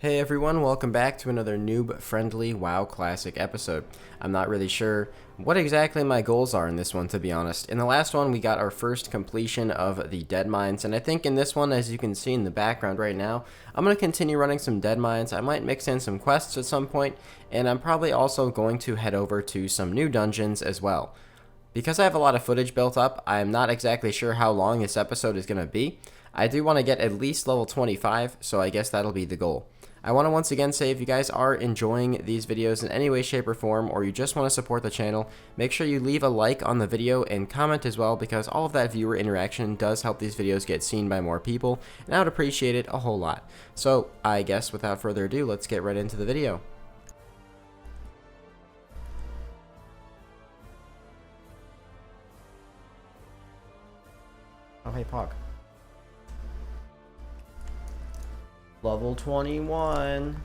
Hey everyone, welcome back to another noob-friendly WoW Classic episode. I'm not really sure what exactly my goals are in this one, to be honest. In the last one, we got our first completion of the Dead Mines, and I think in this one, as you can see in the background right now, I'm going to continue running some Dead Mines. I might mix in some quests at some point, and I'm probably also going to head over to some new dungeons as well. Because I have a lot of footage built up, I'm not exactly sure how long this episode is going to be. I do want to get at least level 25, so I guess that'll be the goal. I want to once again say if you guys are enjoying these videos in any way, shape, or form, or you just want to support the channel, make sure you leave a like on the video and comment as well, because all of that viewer interaction does help these videos get seen by more people, and I would appreciate it a whole lot. So, I guess without further ado, let's get right into the video. Oh, hey, Pog. Level 21.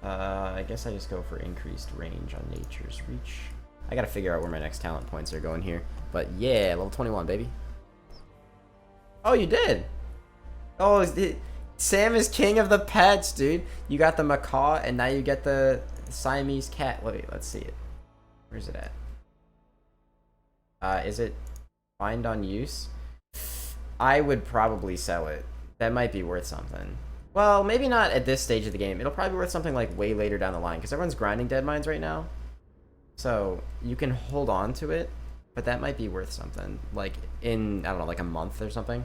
I guess I just go for increased range on Nature's Reach. I gotta figure out where my next talent points are going here. But yeah, level 21, baby. Oh, you did? Oh, Sam is king of the pets, dude. You got the macaw, and now you get the Siamese cat. Wait, let's see it. Where's it at? Is it find on use? I would probably sell it. That might be worth something. Well, maybe not at this stage of the game. It'll probably be worth something like way later down the line, because everyone's grinding Dead Mines right now. So you can hold on to it, but that might be worth something. Like in, I don't know, like a month or something.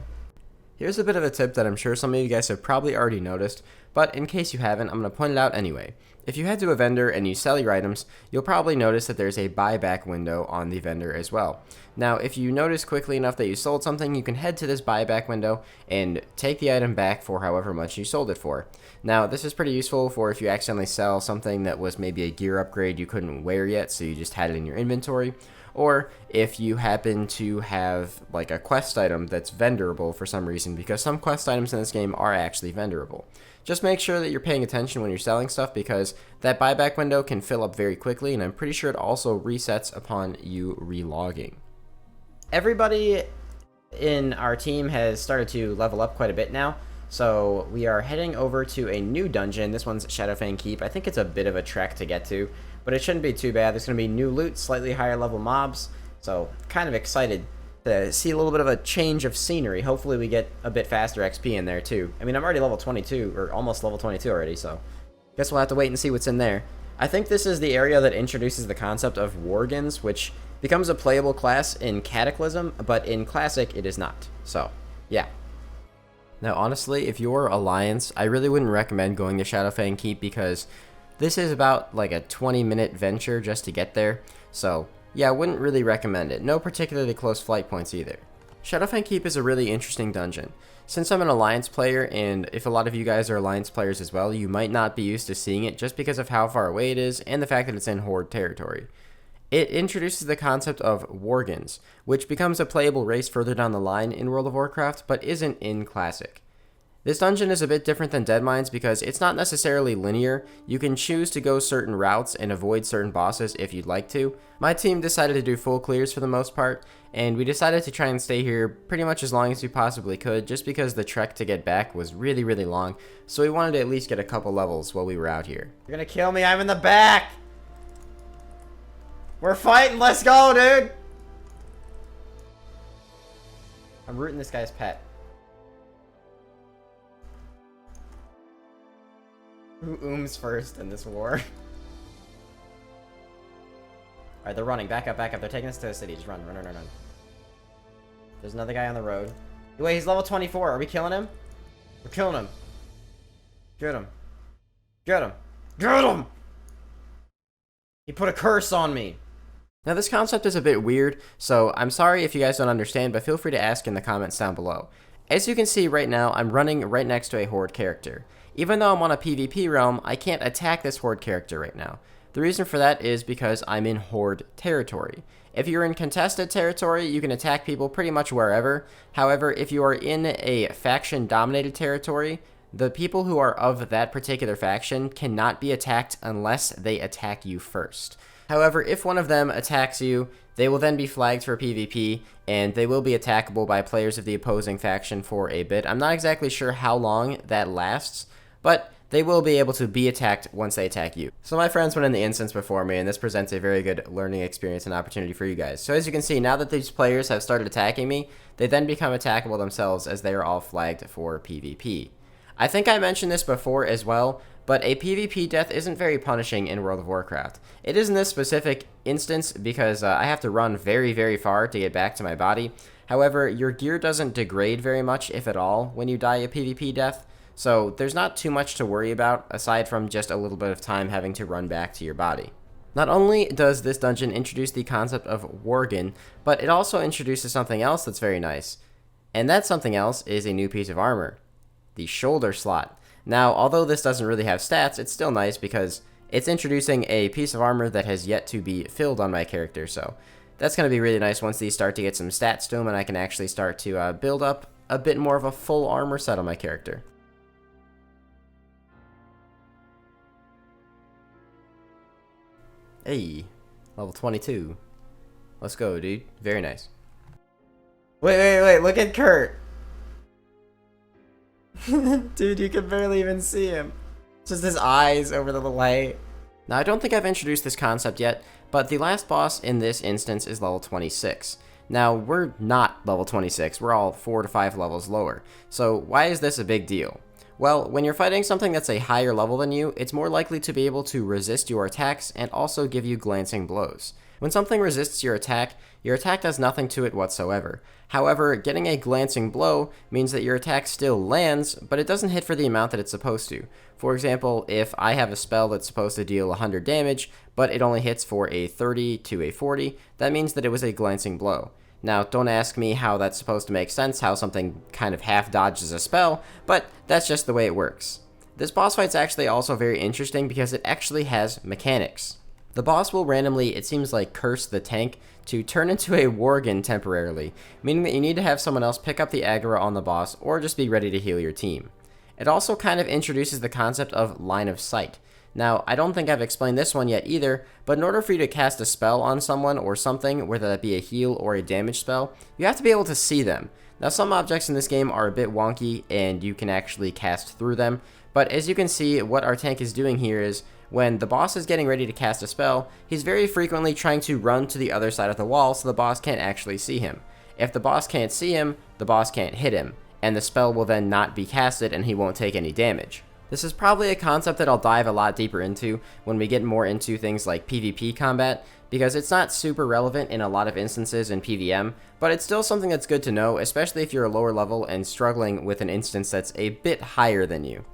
Here's a bit of a tip that I'm sure some of you guys have probably already noticed, but in case you haven't, I'm going to point it out anyway. If you head to a vendor and you sell your items, you'll probably notice that there's a buyback window on the vendor as well. Now, if you notice quickly enough that you sold something, you can head to this buyback window and take the item back for however much you sold it for. Now, this is pretty useful for if you accidentally sell something that was maybe a gear upgrade you couldn't wear yet, so you just had it in your inventory. Or if you happen to have like a quest item that's vendorable for some reason, because some quest items in this game are actually vendorable. Just make sure that you're paying attention when you're selling stuff, because that buyback window can fill up very quickly, and I'm pretty sure it also resets upon you relogging. Everybody in our team has started to level up quite a bit now, so we are heading over to a new dungeon. This one's Shadowfang Keep. I think it's a bit of a trek to get to, but it shouldn't be too bad. There's going to be new loot, slightly higher level mobs, so kind of excited to see a little bit of a change of scenery. Hopefully we get a bit faster XP in there too. I mean, I'm already level 22, or almost level 22 already, so guess we'll have to wait and see what's in there. I think this is the area that introduces the concept of Worgens, which becomes a playable class in Cataclysm, but in Classic it is not. So, yeah. Now, honestly, if you're Alliance, I really wouldn't recommend going to Shadowfang Keep, because this is about like a 20-minute venture just to get there. So, yeah, I wouldn't really recommend it. No particularly close flight points either. Shadowfang Keep is a really interesting dungeon. Since I'm an Alliance player, and if a lot of you guys are Alliance players as well, you might not be used to seeing it just because of how far away it is and the fact that it's in Horde territory. It introduces the concept of Worgens, which becomes a playable race further down the line in World of Warcraft, but isn't in Classic. This dungeon is a bit different than Dead Mines because it's not necessarily linear. You can choose to go certain routes and avoid certain bosses if you'd like to. My team decided to do full clears for the most part, and we decided to try and stay here pretty much as long as we possibly could, just because the trek to get back was really, really long, so we wanted to at least get a couple levels while we were out here. You're gonna kill me, I'm in the back! We're fighting, let's go, dude! I'm rooting this guy's pet. Who ooms first in this war? Alright, they're running. Back up, back up. They're taking us to the city. Just run, run, run, run, run. There's another guy on the road. Wait, he's level 24. Are we killing him? We're killing him. Get him. Get him. Get him! He put a curse on me. Now, this concept is a bit weird, so I'm sorry if you guys don't understand, but feel free to ask in the comments down below. As you can see right now, I'm running right next to a Horde character. Even though I'm on a PvP realm, I can't attack this Horde character right now. The reason for that is because I'm in Horde territory. If you're in contested territory, you can attack people pretty much wherever. However, if you are in a faction-dominated territory, the people who are of that particular faction cannot be attacked unless they attack you first. However, if one of them attacks you, they will then be flagged for PvP, and they will be attackable by players of the opposing faction for a bit. I'm not exactly sure how long that lasts, but they will be able to be attacked once they attack you. So my friends went in the instance before me, and this presents a very good learning experience and opportunity for you guys. So as you can see, now that these players have started attacking me, they then become attackable themselves as they are all flagged for PvP. I think I mentioned this before as well, but a PvP death isn't very punishing in World of Warcraft. It is in this specific instance because I have to run very, very far to get back to my body. However, your gear doesn't degrade very much, if at all, when you die a PvP death, so there's not too much to worry about aside from just a little bit of time having to run back to your body. Not only does this dungeon introduce the concept of Worgen, but it also introduces something else that's very nice. And that something else is a new piece of armor, the shoulder slot. Now, although this doesn't really have stats, it's still nice because it's introducing a piece of armor that has yet to be filled on my character, so that's going to be really nice once these start to get some stats to them and I can actually start to build up a bit more of a full armor set on my character. Hey, level 22. Let's go, dude. Very nice. Wait, look at Kurt. Dude, you can barely even see him. Just his eyes over the light. Now, I don't think I've introduced this concept yet, but the last boss in this instance is level 26. Now, we're not level 26. We're all 4 to 5 levels lower. So, why is this a big deal? Well, when you're fighting something that's a higher level than you, it's more likely to be able to resist your attacks and also give you glancing blows. When something resists your attack does nothing to it whatsoever. However, getting a glancing blow means that your attack still lands, but it doesn't hit for the amount that it's supposed to. For example, if I have a spell that's supposed to deal 100 damage, but it only hits for a 30 to a 40, that means that it was a glancing blow. Now, don't ask me how that's supposed to make sense, how something kind of half dodges a spell, but that's just the way it works. This boss fight's actually also very interesting because it actually has mechanics. The boss will randomly, it seems like, curse the tank to turn into a Worgen temporarily, meaning that you need to have someone else pick up the aggro on the boss or just be ready to heal your team. It also kind of introduces the concept of line of sight. Now, I don't think I've explained this one yet either, but in order for you to cast a spell on someone or something, whether that be a heal or a damage spell, you have to be able to see them. Now, some objects in this game are a bit wonky and you can actually cast through them, but as you can see, what our tank is doing here is, when the boss is getting ready to cast a spell, he's very frequently trying to run to the other side of the wall so the boss can't actually see him. If the boss can't see him, the boss can't hit him, and the spell will then not be casted and he won't take any damage. This is probably a concept that I'll dive a lot deeper into when we get more into things like PvP combat, because it's not super relevant in a lot of instances in PvM, but it's still something that's good to know, especially if you're a lower level and struggling with an instance that's a bit higher than you.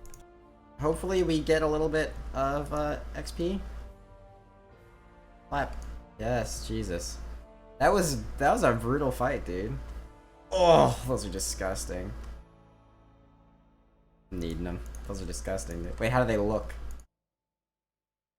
Hopefully we get a little bit of XP. Clap. Yes, Jesus. That was a brutal fight, dude. Oh, those are disgusting. Needing them. Those are disgusting, dude. Wait, how do they look?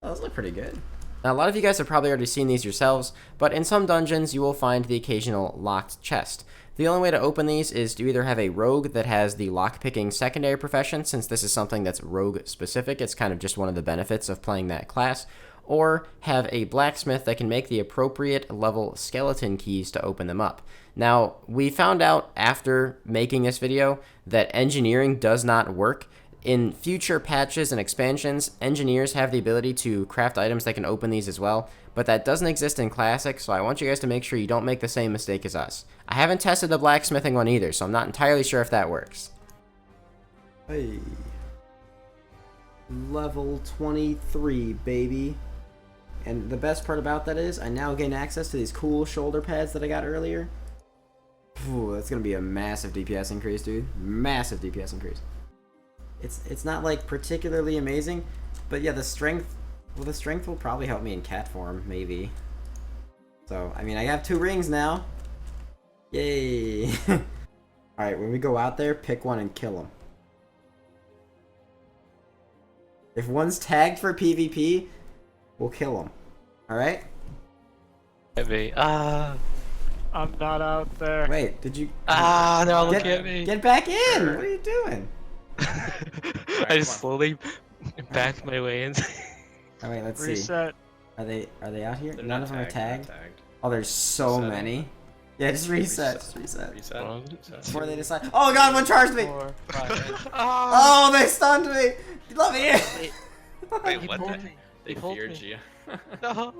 Oh, those look pretty good. Now, a lot of you guys have probably already seen these yourselves, but in some dungeons you will find the occasional locked chest. The only way to open these is to either have a rogue that has the lockpicking secondary profession, since this is something that's rogue specific, it's kind of just one of the benefits of playing that class, or have a blacksmith that can make the appropriate level skeleton keys to open them up. Now, we found out after making this video that engineering does not work. In future patches and expansions, engineers have the ability to craft items that can open these as well, but that doesn't exist in Classic, so I want you guys to make sure you don't make the same mistake as us. I haven't tested the blacksmithing one either, so I'm not entirely sure if that works. Hey. Level 23, baby. And the best part about that is, I now gain access to these cool shoulder pads that I got earlier. Ooh, that's gonna be a massive DPS increase, dude. Massive DPS increase. It's not like particularly amazing, but yeah, the strength will probably help me in cat form, maybe. So, I mean, I have 2 rings now. Yay! Alright, when we go out there, pick one and kill them. If one's tagged for PvP, we'll kill them. Alright? Me. I'm not out there. Wait, did you... They're all looking at me. Get back in! What are you doing? I just slowly backed my way in. Oh wait, let's Reset. see. Are they out here? They're None not of them are tagged, tagged. Oh, there's so many. Yeah, just reset. Just reset. Reset. Before they decide. Oh god, one charged me! 4, 5, Oh, they stunned me! Let me in! Wait, He what? pulled me. They He pulled feared me. you. No.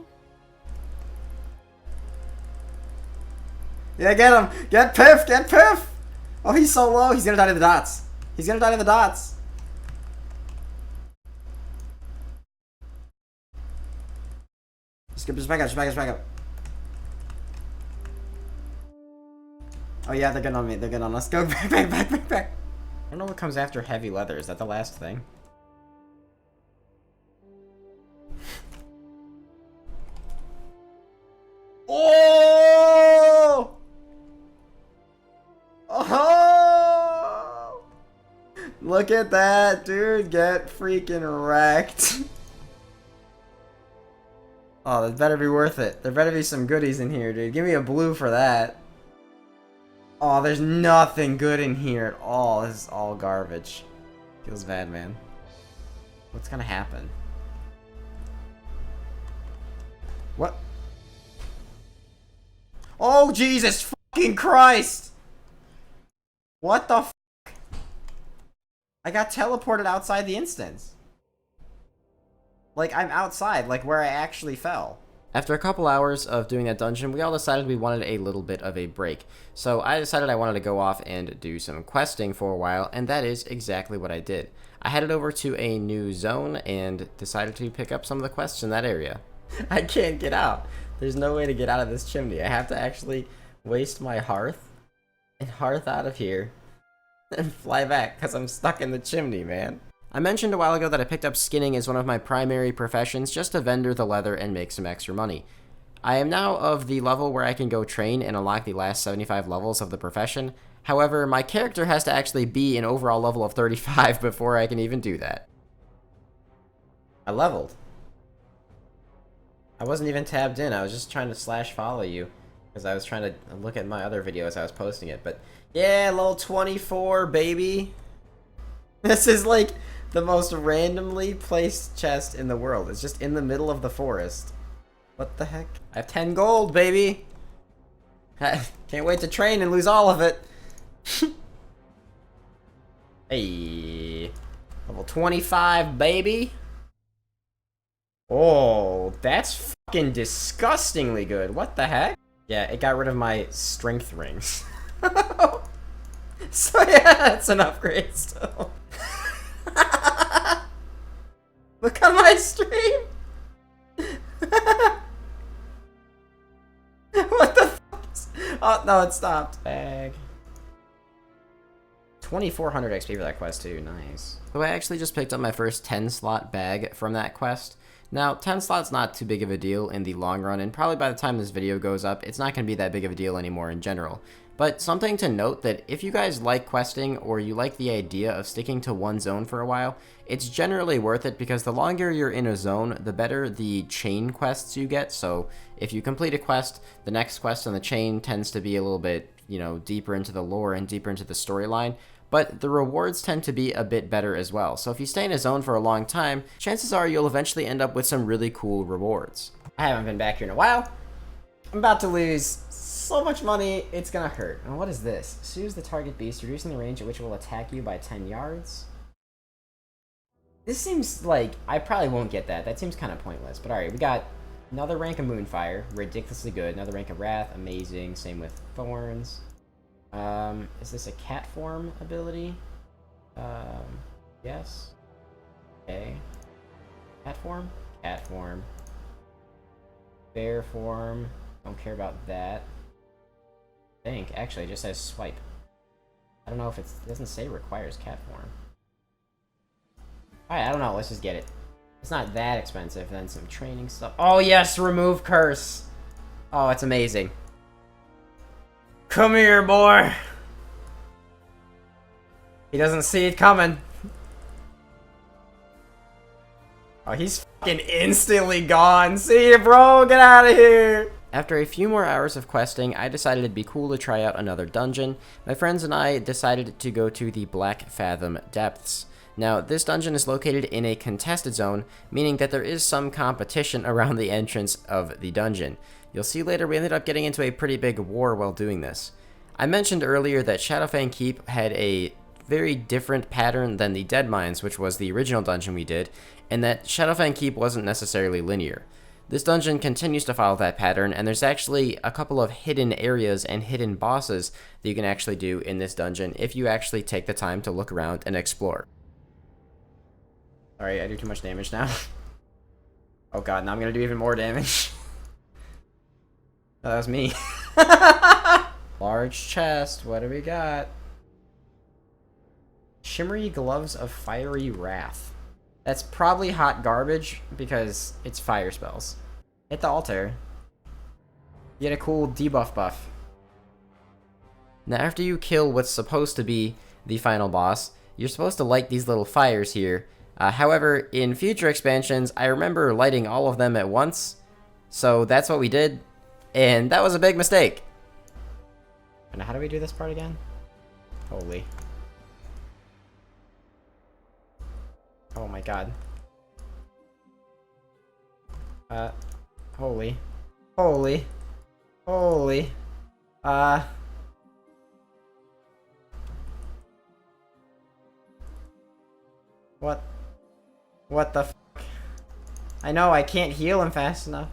Yeah, get him! Get Piff! Get Piff! Oh, he's so low. He's gonna die to the dots. He's gonna die to the dots. Just back up. Just back up. Just back up. Oh yeah, they're getting on me. They're getting on us. Go back. I don't know what comes after heavy leather. Is that the last thing? Oh! Oh! Look at that, dude. Get freaking wrecked. Oh, that better be worth it. There better be some goodies in here, dude. Give me a blue for that. Oh, there's nothing good in here at all. This is all garbage. Feels bad, man. What's gonna happen? What? Oh, Jesus fucking Christ! What the f***? I got teleported outside the instance. Like, I'm outside, like where I actually fell. After a couple hours of doing that dungeon, we all decided we wanted a little bit of a break. So I decided I wanted to go off and do some questing for a while, and that is exactly what I did. I headed over to a new zone and decided to pick up some of the quests in that area. I can't get out. There's no way to get out of this chimney. I have to actually waste my hearth and hearth out of here and fly back because I'm stuck in the chimney, man. I mentioned a while ago that I picked up skinning as one of my primary professions just to vendor the leather and make some extra money. I am now of the level where I can go train and unlock the last 75 levels of the profession. However, my character has to actually be an overall level of 35 before I can even do that. I leveled. I wasn't even tabbed in. I was just trying to slash follow you because I was trying to look at my other video as I was posting it. But yeah, level 24, baby. This is like the most randomly placed chest in the world. It's just in the middle of the forest. What the heck? I have 10 gold, baby. Can't wait to train and lose all of it. Hey, level 25, baby. Oh, that's fucking disgustingly good. What the heck? Yeah, it got rid of my strength rings. So yeah, that's an upgrade still. Look on my stream. What the fuck? Oh no, it stopped. Bag. 2400 XP for that quest too. Nice. So I actually just picked up my first 10 slot bag from that quest. Now, 10 slots not too big of a deal in the long run, and probably by the time this video goes up, it's not going to be that big of a deal anymore in general. But something to note that if you guys like questing, or you like the idea of sticking to one zone for a while, it's generally worth it because the longer you're in a zone, the better the chain quests you get. So if you complete a quest, the next quest on the chain tends to be a little bit, you know, deeper into the lore and deeper into the storyline. But the rewards tend to be a bit better as well. So if you stay in a zone for a long time, chances are you'll eventually end up with some really cool rewards. I haven't been back here in a while. I'm about to lose so much money, it's gonna hurt. And what is this? Soothes the target beast, reducing the range at which it will attack you by 10 yards. This seems like, I probably won't get that. That seems kind of pointless. But alright, we got another rank of Moonfire, ridiculously good. Another rank of Wrath, amazing. Same with Thorns. Is this a cat form ability? Yes. Okay. Cat form? Cat form. Bear form. Don't care about that. I think. Actually, it just says swipe. I don't know if it doesn't say requires cat form. Alright, I don't know. Let's just get it. It's not that expensive. Then some training stuff. Oh, yes! Remove curse! Oh, it's amazing. Come here, boy! He doesn't see it coming. Oh, he's fucking instantly gone. See you, bro. Get out of here. After a few more hours of questing, I decided it'd be cool to try out another dungeon. My friends and I decided to go to the Black Fathom Depths. Now, this dungeon is located in a contested zone, meaning that there is some competition around the entrance of the dungeon. You'll see later we ended up getting into a pretty big war while doing this. I mentioned earlier that Shadowfang Keep had a very different pattern than the Dead Mines, which was the original dungeon we did, and that Shadowfang Keep wasn't necessarily linear. This dungeon continues to follow that pattern, and there's actually a couple of hidden areas and hidden bosses that you can actually do in this dungeon if you actually take the time to look around and explore. Sorry, I do too much damage now. Oh god, now I'm gonna do even more damage. Oh, that was me. Large chest, what do we got? Shimmery Gloves of Fiery Wrath. That's probably hot garbage because it's fire spells. Hit the altar. You get a cool debuff buff. Now after you kill what's supposed to be the final boss, you're supposed to light these little fires here. However, in future expansions, I remember lighting all of them at once, so that's what we did, and that was a big mistake. And how do we do this part again? Holy. Oh my god. Holy. Holy. Holy. What the f***? I know, I can't heal him fast enough.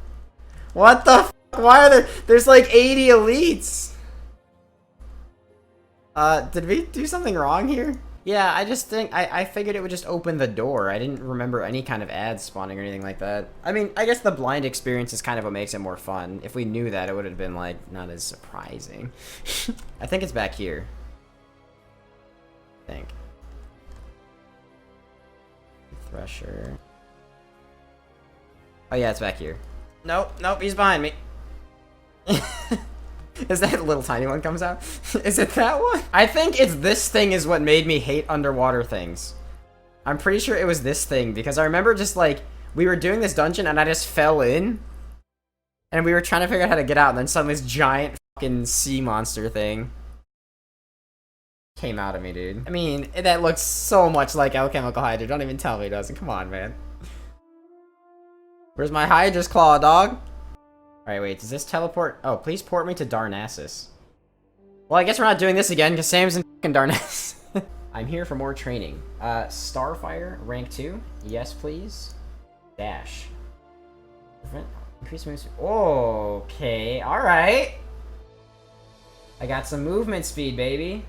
What the f***? Why are there's like 80 elites! Did we do something wrong here? Yeah, I just think, I figured it would just open the door. I didn't remember any kind of ads spawning or anything like that. I mean, I guess the blind experience is kind of what makes it more fun. If we knew that, it would have been, like, not as surprising. I think it's back here. I think. Thresher. Oh yeah, it's back here. Nope, nope, he's behind me. Is that little tiny one comes out? Is it that one? I think it's this thing is what made me hate underwater things. I'm pretty sure it was this thing because I remember just like, we were doing this dungeon and I just fell in. And we were trying to figure out how to get out and then suddenly this giant fucking sea monster thing came out of me, dude. I mean, that looks so much like alchemical hydra. Don't even tell me it doesn't. Come on, man. Where's my hydra's claw, dog? Alright, wait, does this teleport? Oh, please port me to Darnassus. Well, I guess we're not doing this again, because Sam's in fucking Darnassus. I'm here for more training. Starfire, rank 2. Yes, please. Dash. Prevent, increase movement speed. Oh, okay, alright. I got some movement speed, baby.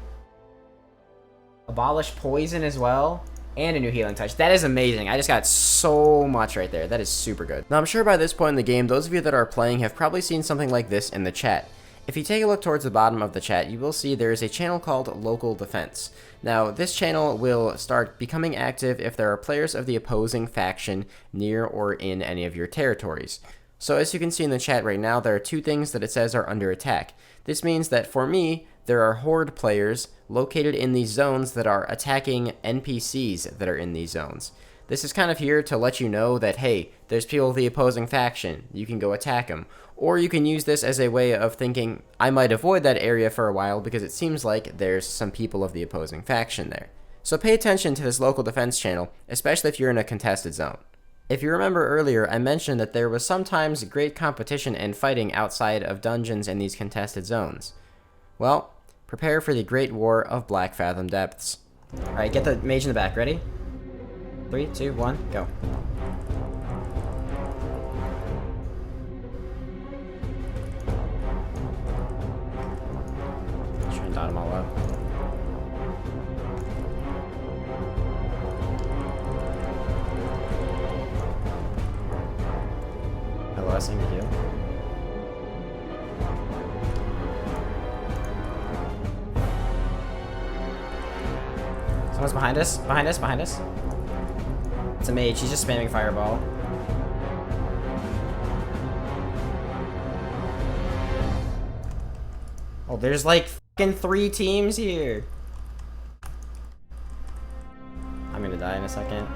Abolish poison as well. And a new healing touch. That is amazing. I just got so much right there. That is super good. Now, I'm sure by this point in the game, those of you that are playing have probably seen something like this in the chat. If you take a look towards the bottom of the chat, you will see there is a channel called Local Defense. Now, this channel will start becoming active if there are players of the opposing faction near or in any of your territories. So as you can see in the chat right now, there are two things that it says are under attack. This means that for me, there are horde players located in these zones that are attacking NPCs that are in these zones. This is kind of here to let you know that, hey, there's people of the opposing faction. You can go attack them. Or you can use this as a way of thinking, I might avoid that area for a while because it seems like there's some people of the opposing faction there. So pay attention to this local defense channel, especially if you're in a contested zone. If you remember earlier, I mentioned that there was sometimes great competition and fighting outside of dungeons in these contested zones. Well, prepare for the Great War of Black Fathom Depths. Alright, get the mage in the back. Ready? 3, 2, 1, go. Try and dot them all up. The last thing to do. Someone's behind us. Behind us. Behind us. It's a mage. He's just spamming fireball. Oh, there's like fucking 3 teams here. I'm gonna die in a second.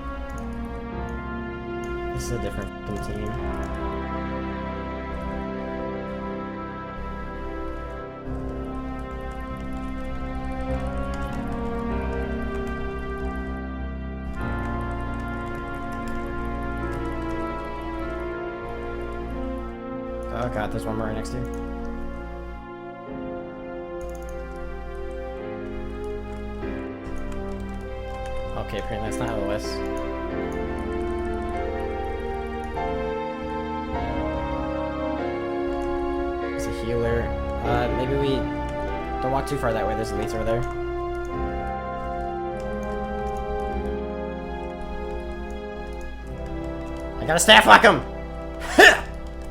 This is a different fucking team. Oh god, there's one more right next to you. Okay, apparently that's not how it was. There's a healer. Maybe we don't walk too far that way. There's elites over there. I gotta staff lock him!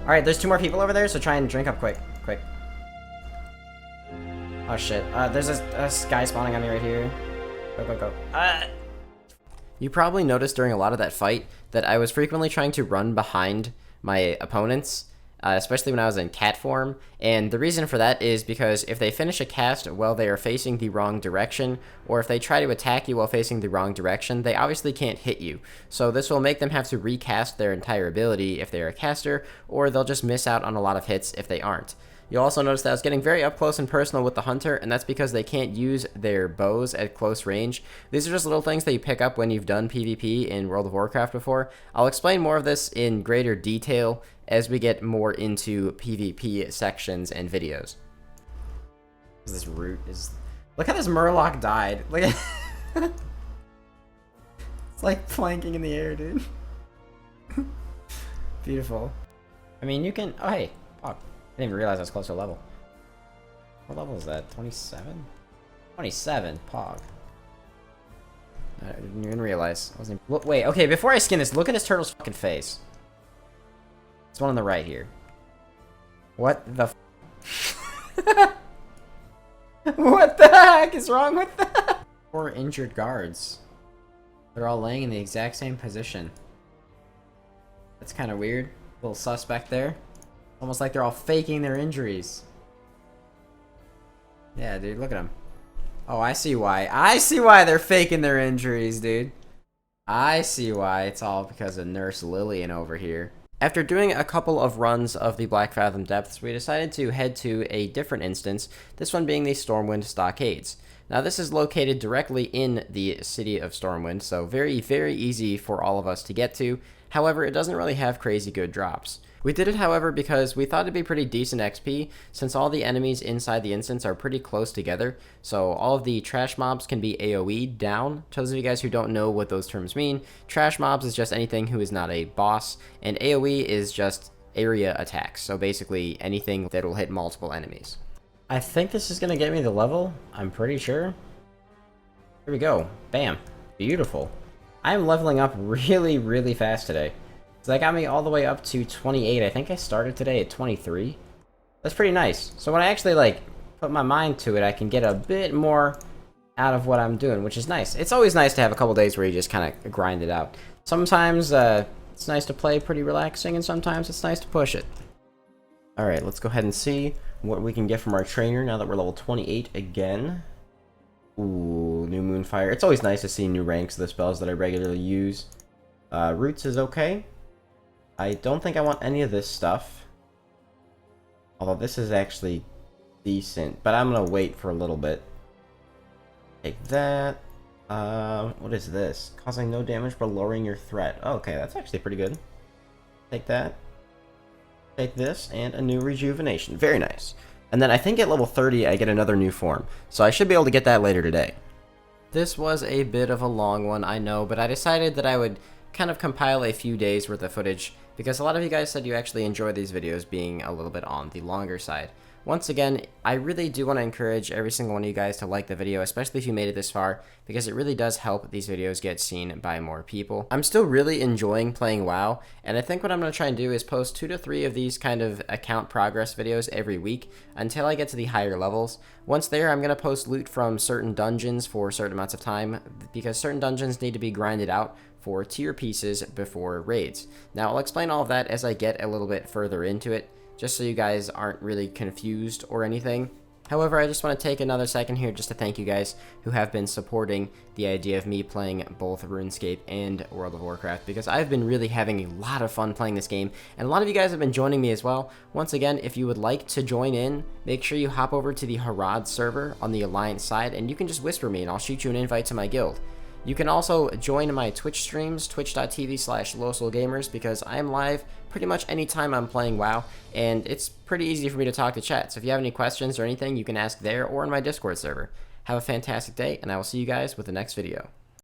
Alright, there's 2 more people over there, so try and drink up quick. Quick. Oh shit. There's a guy spawning on me right here. Go, go, go. You probably noticed during a lot of that fight that I was frequently trying to run behind my opponents, especially when I was in cat form, and the reason for that is because if they finish a cast while they are facing the wrong direction, or if they try to attack you while facing the wrong direction, they obviously can't hit you. So this will make them have to recast their entire ability if they're a caster, or they'll just miss out on a lot of hits if they aren't. You'll also notice that I was getting very up close and personal with the hunter, and that's because they can't use their bows at close range. These are just little things that you pick up when you've done PvP in World of Warcraft before. I'll explain more of this in greater detail as we get more into PvP sections and videos. This root is... Look how this Murloc died. Look at... It's like planking in the air, dude. Beautiful. I mean, you can... Oh, hey. Oh. I didn't even realize I was close to a level. What level is that? 27? 27, Pog. I didn't even realize. I wasn't even... Wait, okay, before I skin this, look at this turtle's fucking face. It's one on the right here. What the f... What the heck is wrong with that? 4 injured guards. They're all laying in the exact same position. That's kind of weird. Little suspect there. Almost like they're all faking their injuries. Yeah, dude, look at them. Oh, I see why. I see why they're faking their injuries, dude. I see why. It's all because of Nurse Lillian over here. After doing a couple of runs of the Black Fathom Depths, we decided to head to a different instance, this one being the Stormwind Stockades. Now, this is located directly in the city of Stormwind, so very, very easy for all of us to get to. However, it doesn't really have crazy good drops. We did it, however, because we thought it'd be pretty decent XP, since all the enemies inside the instance are pretty close together, so all of the trash mobs can be AoE'd down. To those of you guys who don't know what those terms mean, trash mobs is just anything who is not a boss, and AoE is just area attacks, so basically anything that will hit multiple enemies. I think this is going to get me the level, I'm pretty sure. Here we go. Bam. Beautiful. I'm leveling up really, really fast today. So that got me all the way up to 28. I think I started today at 23. That's pretty nice. So when I actually, like, put my mind to it, I can get a bit more out of what I'm doing, which is nice. It's always nice to have a couple days where you just kind of grind it out. Sometimes it's nice to play pretty relaxing, and sometimes it's nice to push it. Alright, let's go ahead and see what we can get from our trainer now that we're level 28 again. Ooh, new Moonfire. It's always nice to see new ranks of the spells that I regularly use. Roots is okay. I don't think I want any of this stuff. Although this is actually decent, but I'm gonna wait for a little bit. Take that. What is this? Causing no damage but lowering your threat. Oh, okay, that's actually pretty good. Take that. Take this, and a new rejuvenation. Very nice. And then I think at level 30 I get another new form, so I should be able to get that later today. This was a bit of a long one, I know, but I decided that I would kind of compile a few days worth of footage, because a lot of you guys said you actually enjoy these videos being a little bit on the longer side. Once again, I really do want to encourage every single one of you guys to like the video, especially if you made it this far, because it really does help these videos get seen by more people. I'm still really enjoying playing WoW, and I think what I'm going to try and do is post 2 to 3 of these kind of account progress videos every week until I get to the higher levels. Once there, I'm going to post loot from certain dungeons for certain amounts of time, because certain dungeons need to be grinded out for tier pieces before raids. Now, I'll explain all of that as I get a little bit further into it, just so you guys aren't really confused or anything. However, I just want to take another second here just to thank you guys who have been supporting the idea of me playing both RuneScape and World of Warcraft, because I've been really having a lot of fun playing this game, and a lot of you guys have been joining me as well. Once again, if you would like to join in, make sure you hop over to the Harad server on the Alliance side, and you can just whisper me and I'll shoot you an invite to my guild. You can also join my Twitch streams, twitch.tv/LowSoulGamers, because I'm live pretty much anytime I'm playing WoW, and it's pretty easy for me to talk to chat. So if you have any questions or anything, you can ask there or in my Discord server. Have a fantastic day, and I will see you guys with the next video.